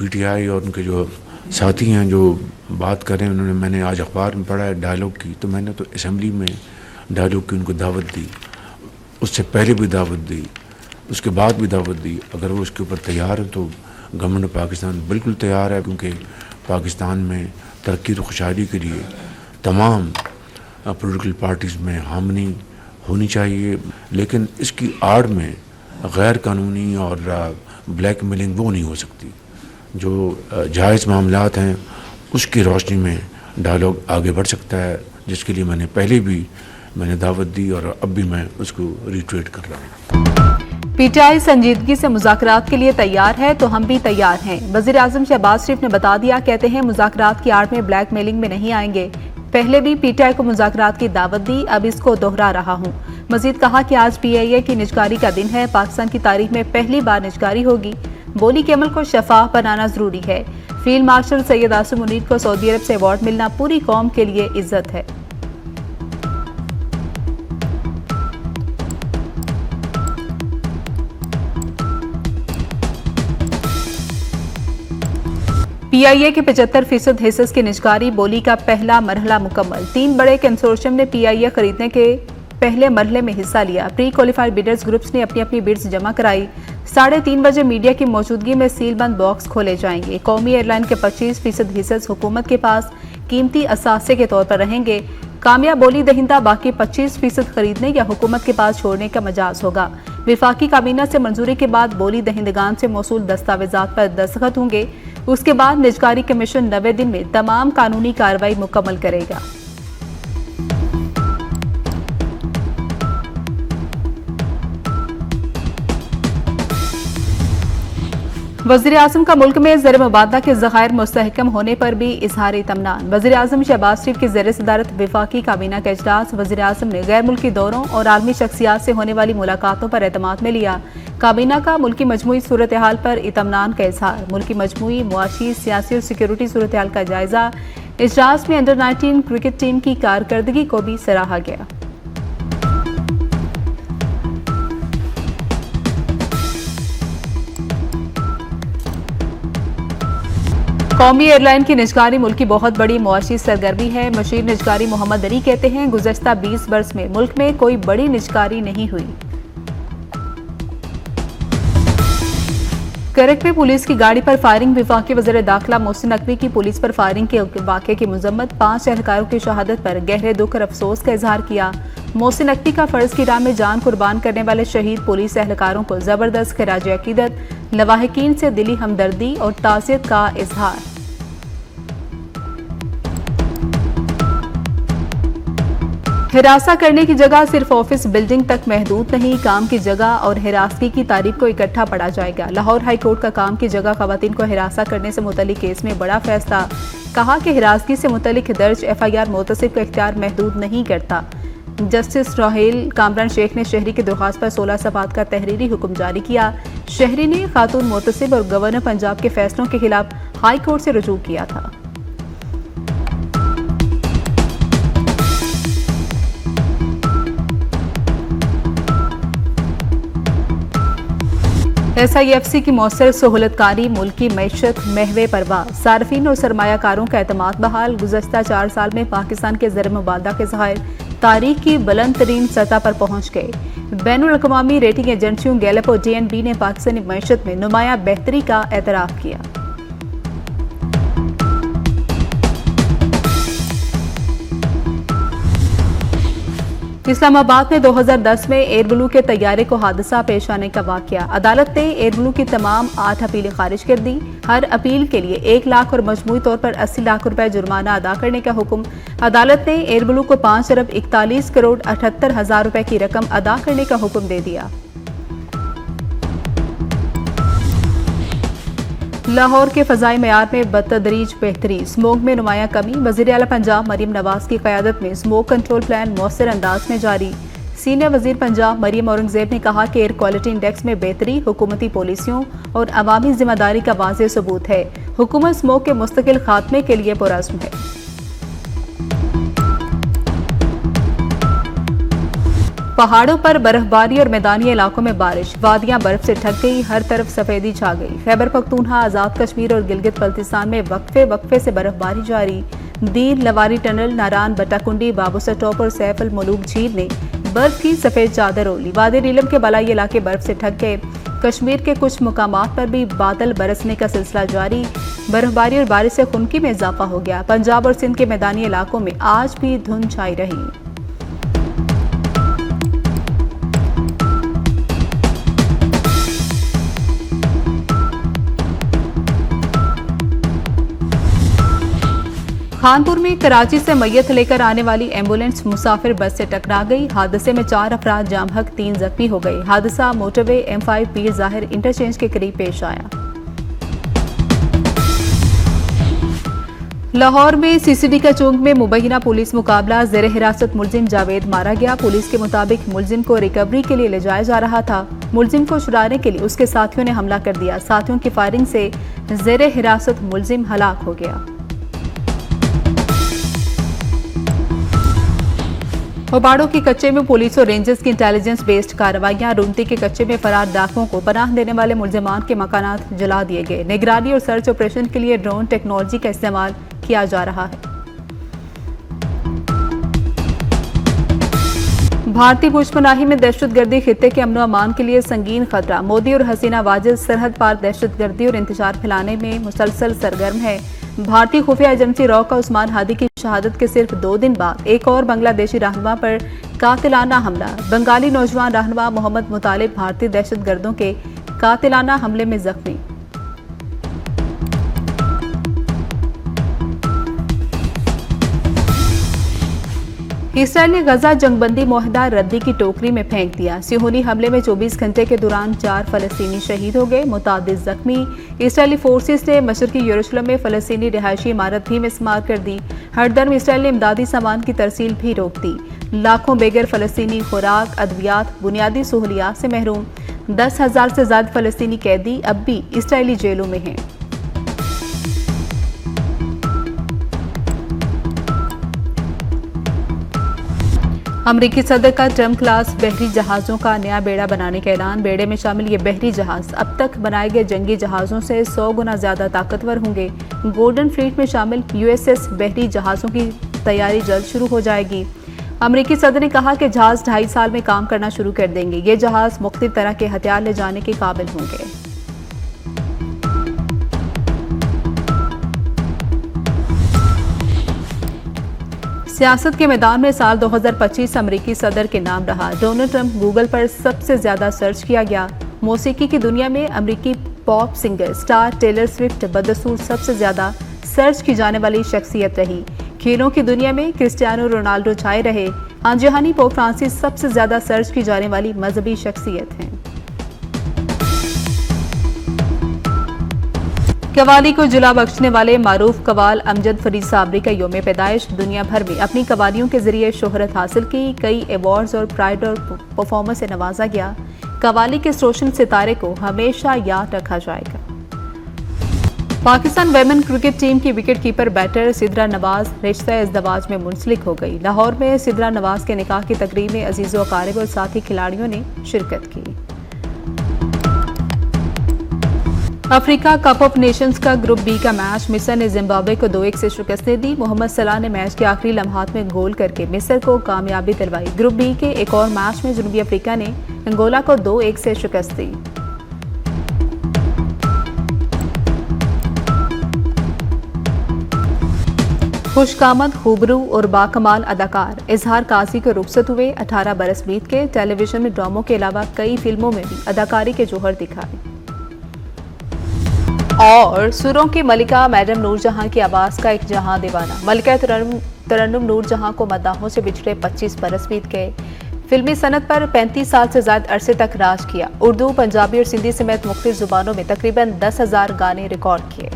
PTI और उनके जो साथी हैं जो बात कर रहे हैं, उन्होंने, मैंने आज अखबार में पढ़ा है डायलॉग की, तो मैंने तो असेंबली में डायलॉग की उनको दावत दी, उससे पहले भी दावत दी, उसके बाद भी दावत दी। अगर वो उसके ऊपर तैयार हैं तो गवर्नमेंट ऑफ पाकिस्तान बिल्कुल तैयार है, क्योंकि पाकिस्तान में तरक्की और खुशहाली के लिए तमाम पॉलिटिकल पार्टीज़ में हामनी होनी चाहिए, लेकिन इसकी आड़ में गैर कानूनी और ब्लैक मेलिंग वो नहीं हो सकती। जो जायज़ मामलात हैं उसकी रोशनी में डायलॉग आगे बढ़ सकता है, जिसके लिए मैंने पहले भी दावत दी और अब भी मैं उसको रिट्वीट कर रहा हूँ। पीटीआई संजीदगी से मुज़ाकरात के लिए तैयार है तो हम भी तैयार हैं। वज़ीर आज़म शहबाज शरीफ ने बता दिया। कहते हैं मुज़ाकरात की आड़ में ब्लैक मेलिंग में नहीं आएंगे। पहले भी पीटीआई को मुज़ाकरात की दावत दी, अब इसको दोहरा रहा हूँ। मजीद कहा कि आज पीआईए की निजकारी का दिन है, पाकिस्तान की तारीख में पहली बार निजकारी होगी। बोली के अमल को शफाफ बनाना जरूरी है। फील्ड मार्शल सैयद आसिम मुनीर को सऊदी अरब से अवार्ड मिलना पूरी कौम के लिए इज्जत है। पीआईए के 75% हिस्स की निजकारी बोली का पहला मरहला मुकम्मल। 3 बड़े कंसोर्शियम ने पीआईए खरीदने के पहले मरहले में हिस्सा लिया। प्री क्वालिफाइड बिडर्स ग्रुप्स ने अपनी अपनी बिड्स जमा कराई। 3:30 बजे मीडिया की मौजूदगी में सीलबंद बॉक्स खोले जाएंगे। कौमी एयरलाइन के 25% हिस्स हुकूमत के पास कीमती असासे के तौर पर रहेंगे। कामयाब बोली दहिंदा बाकी 25% खरीदने या हुकूमत के पास छोड़ने का मजाज होगा। विफाकी काबीना से मंजूरी के बाद बोली दहिंदगान से मौसूल दस्तावेजात पर दस्तखत होंगे। उसके बाद निजकारी कमीशन 90 दिन में तमाम कानूनी कार्रवाई मुकम्मल करेगा। वज़ीर आज़म का मुल्क में ज़र मुबादला के ज़खायर मुस्तहकम होने पर भी इजहार इत्मीनान। वज़ीर आज़म शहबाज शरीफ की ज़ेर सदारत विफाकी काबीना का इजलास। वज़ीर आज़म ने गैर मुल्की दौरों और आलमी शख्सियात से होने वाली मुलाकातों पर एतमाद में लिया। काबीना का मुल्की मजमूई सूरत हाल पर इत्मीनान का इजहार। मुल्की मजमूई मुआशी सियासी और सिक्योरिटी सूरत हाल का जायजा। इजलास में अंडर 19 क्रिकेट टीम की कारकर्दगी को भी सराहा गया। कौमी एयरलाइन की निजकारी मुल्क की बहुत बड़ी मुआशी सरगर्मी है। मशीर निजकारी मोहम्मद अली कहते हैं गुज़श्ता 20 बरस में मुल्क में कोई बड़ी निजकारी नहीं हुई। करक में पुलिस की गाड़ी पर फायरिंग। विफाकी वज़ीर दाखिला मोहसिन नकवी की पुलिस पर फायरिंग के वाक़े की मजम्मत। 5 एहलकारों की शहादत पर गहरे दुख और अफसोस का इजहार किया। मोहसिन नकवी का फर्ज की राह में जान कुर्बान करने वाले शहीद पुलिस एहलकारों को जबरदस्त खिराज अकीदत। लवाहिकीन से दिली हमदर्दी और ताज़ियत का इजहार। हिरासा करने की जगह सिर्फ ऑफिस बिल्डिंग तक महदूद नहीं, काम की जगह और हिरासगी की तारीख को इकट्ठा पढ़ा जाएगा। लाहौर हाई कोर्ट का काम की जगह खवातीन को हिरासा करने से मुतल्लिक केस में बड़ा फैसला। कहा कि हिरासगी से मुतल्लिक दर्ज एफआईआर मोतसिब का इख्तियार महदूद नहीं करता। जस्टिस राहेल कामरान शेख ने शहरी की दरख्वास्त पर 16 सफ़ात का तहरीरी हुक्म जारी किया। शहरी ने खातून मोतसिब और गवर्नर पंजाब के फैसलों के खिलाफ हाई कोर्ट से रुजू किया था। SIFC की मौसर सहूलतकारी मुल्की मैशत महवे परवाह। सार्फिन और सरमायाकारों का एतमाद बहाल। गुज़श्ता 4 साल में पाकिस्तान के ज़र मुबादला के ज़खायर तारीख की बुलंद तरीन सतह पर पहुँच गए। बैनुल अक़वामी रेटिंग एजेंसियों गैलप और DNB ने पाकिस्तानी मैशत में नुमाया बेहतरी का एतराफ़ किया। इस्लामाबाद में 2010 में एयर ब्लू के तैयारे को हादसा पेश आने का वाकया। अदालत ने एयर ब्लू की तमाम 8 अपीलें खारिज कर दी। हर अपील के लिए 1 लाख और मजमूई तौर पर 80 लाख रुपए जुर्माना अदा करने का हुक्म। अदालत ने एयर ब्लू को 5 अरब 41 करोड़ 78 हजार रुपए की रकम अदा करने का हुक्म दे दिया। लाहौर के फ़ज़ाई मयार में बतदरीज बेहतरी। स्मोक में नुमाया कमी। वज़ीर आला पंजाब मरीम नवाज की क़यादत में स्मोक कंट्रोल प्लान मौसर अंदाज में जारी। सीनियर वज़ीर पंजाब मरीम औरंगज़ेब ने कहा कि एयर क्वालिटी इंडेक्स में बेहतरी हुकूमती पॉलिसियों और अवामी जिम्मेदारी का वाज़ेह सबूत है। हुकूमत स्मोक के मुस्तकिल खात्मे के लिए पुरअज़्म है। पहाड़ों पर बर्फबारी और मैदानी इलाकों में बारिश, वादियां बर्फ से ढक गई, हर तरफ सफेदी छा गई। खैबर पख्तूनख्वा, आजाद कश्मीर और गिलगित बल्तिस्तान में वक्फे से बर्फबारी जारी। दीर लवारी टनल, नारान, बटाकुंडी, बाबूसर टॉप और सैफ अल मुलूक झील ने बर्फ की सफेद चादर ओढ़ी। वादी नीलम के बलाई इलाके बर्फ से ढक गए। कश्मीर के कुछ मुकामात पर भी बादल बरसने का सिलसिला जारी। बर्फबारी और बारिश से खुनकी में इजाफा हो गया। पंजाब और सिंध के मैदानी इलाकों में आज भी धुंध छाई रही। खानपुर में कराची से मैयत लेकर आने वाली एम्बुलेंस मुसाफिर बस से टकरा गई। हादसे में 4 अफराद जाम हक, 3 जख्मी हो गए। हादसा मोटरवे M5 पीर जाहिर इंटरचेंज के करीब पेश आया। लाहौर में सीसीडी का चौक में मुबैना पुलिस मुकाबला, जेर हिरासत मुलजिम जावेद मारा गया। पुलिस के मुताबिक मुलजिम को रिकवरी के लिए ले जाया जा रहा था। मुलजिम को छुड़ाने के लिए उसके साथियों ने हमला कर दिया। साथियों की फायरिंग से जेर हिरासत मुलजिम हलाक हो गया। होबाड़ों के कच्चे में पुलिस और रेंजर्स की इंटेलिजेंस बेस्ड कार्रवाइयां। रुमती के कच्चे में फरार डाकुओं को पनाह देने वाले मुलजिमान के मकानात जला दिए गए। निगरानी और सर्च ऑपरेशन के लिए ड्रोन टेक्नोलॉजी का इस्तेमाल किया जा रहा है। भारतीय पुष्पनाही में दहशतगर्दी खित्ते के अमन अमान के लिए संगीन खतरा। मोदी और हसीना वाजिद सरहद पार दहशतगर्दी और इंतजार फैलाने में मुसलसल सरगर्म है। भारतीय खुफिया एजेंसी रॉ का उस्मान हादी की शहादत के सिर्फ 2 दिन बाद एक और बांग्लादेशी रहनुमा पर कातिलाना हमला। बंगाली नौजवान रहनुमा मोहम्मद मुतालिब भारतीय दहशतगर्दों के कातिलाना हमले में जख्मी। इसराइल ने गजा जंगबंदी मुआहदा रद्दी की टोकरी में फेंक दिया। सिहोनी हमले में 24 घंटे के दौरान 4 फलस्तीनी शहीद हो गए, मुतादिद जख्मी। इसराइली फोर्सेस ने मशरकी यरूशलेम में फलस्तीनी रिहायशी इमारत भी मिसमार कर दी। हरदर्म इसराइल ने इमदादी सामान की तरसील भी रोक दी। लाखों बेघर फलस्तीनी खुराक, अद्वियात, बुनियादी सहूलियात से महरूम। 10,000 से ज्यादा फलस्तीनी कैदी अब भी इसराइली जेलों में हैं। अमरीकी सदर का ट्रम्प क्लास बहरी जहाजों का नया बेड़ा बनाने का ऐलान। बेड़े में शामिल ये बहरी जहाज अब तक बनाए गए जंगी जहाजों से 100 गुना ज्यादा ताकतवर होंगे। गोल्डन फ्लीट में शामिल USS बहरी जहाजों की तैयारी जल्द शुरू हो जाएगी। अमरीकी सदर ने कहा कि जहाज 2.5 साल में काम करना शुरू कर देंगे। ये जहाज मुख्तलिफ तरह के हथियार ले जाने के काबिल होंगे। सियासत के मैदान में साल 2025 अमरीकी सदर के नाम रहा। डोनाल्ड ट्रंप गूगल पर सबसे ज्यादा सर्च किया गया। मौसीकी की दुनिया में अमरीकी pop singer star Taylor Swift बदसूर सबसे ज्यादा सर्च की जाने वाली शख्सियत रही। खेलों की दुनिया में क्रिस्टियानो रोनाल्डो छाए रहे। आंजहानी पोप फ्रांसिस सबसे ज्यादा सर्च की जाने वाली मजहबी शख्सियत हैं। कवाली को जुला बख्शने वाले मारूफ कवाल अमजद फरीद साबरी का यौम पैदाइश। दुनिया भर में अपनी कवालियों के जरिए शोहरत हासिल की। कई अवार्ड्स और प्राइड और परफॉर्मेंस से नवाजा गया। कवाली के रोशन सितारे को हमेशा याद रखा जाएगा। पाकिस्तान वेमेन क्रिकेट टीम की wicket keeper batter Sidra Nawaz रिश्ता इज़्दवाज में मुंसलिक हो गई। लाहौर में सिद्रा नवाज के निकाह की तकरीब में अजीज़ो अकारिब और साथी खिलाड़ियों ने शिरकत की। अफ्रीका कप ऑफ नेशंस का ग्रुप बी का मैच मिस्र ने जिम्बाब्वे को 2-1 से शिकस्त दी। मोहम्मद सलाह ने मैच के आखिरी लम्हात में गोल करके मिस्र को कामयाबी दिलवाई। ग्रुप बी के एक और मैच में जनूबी अफ्रीका ने अंगोला को 2-1 से शिकस्त दी। खुशकामद, खूबरू और बाकमाल अदाकार इजहार काजी को रुखसत हुए। 18 बरस बीत के टेलीविजन में ड्रामों के अलावा कई फिल्मों में भी अदाकारी के जौहर दिखाए। और सुरों की मलिका मैडम नूरजहां की आवाज़ का एक जहां दीवाना। मलिका तरन्नुम नूरजहां को मद्दाहों से बिछड़े 25 बरस बीत गए। फिल्मी सनत पर 35 साल से ज्यादा अरसे तक राज किया। उर्दू, पंजाबी और सिंधी समेत मुख्तलिफ जुबानों में तकरीबन 10,000 गाने रिकॉर्ड किए।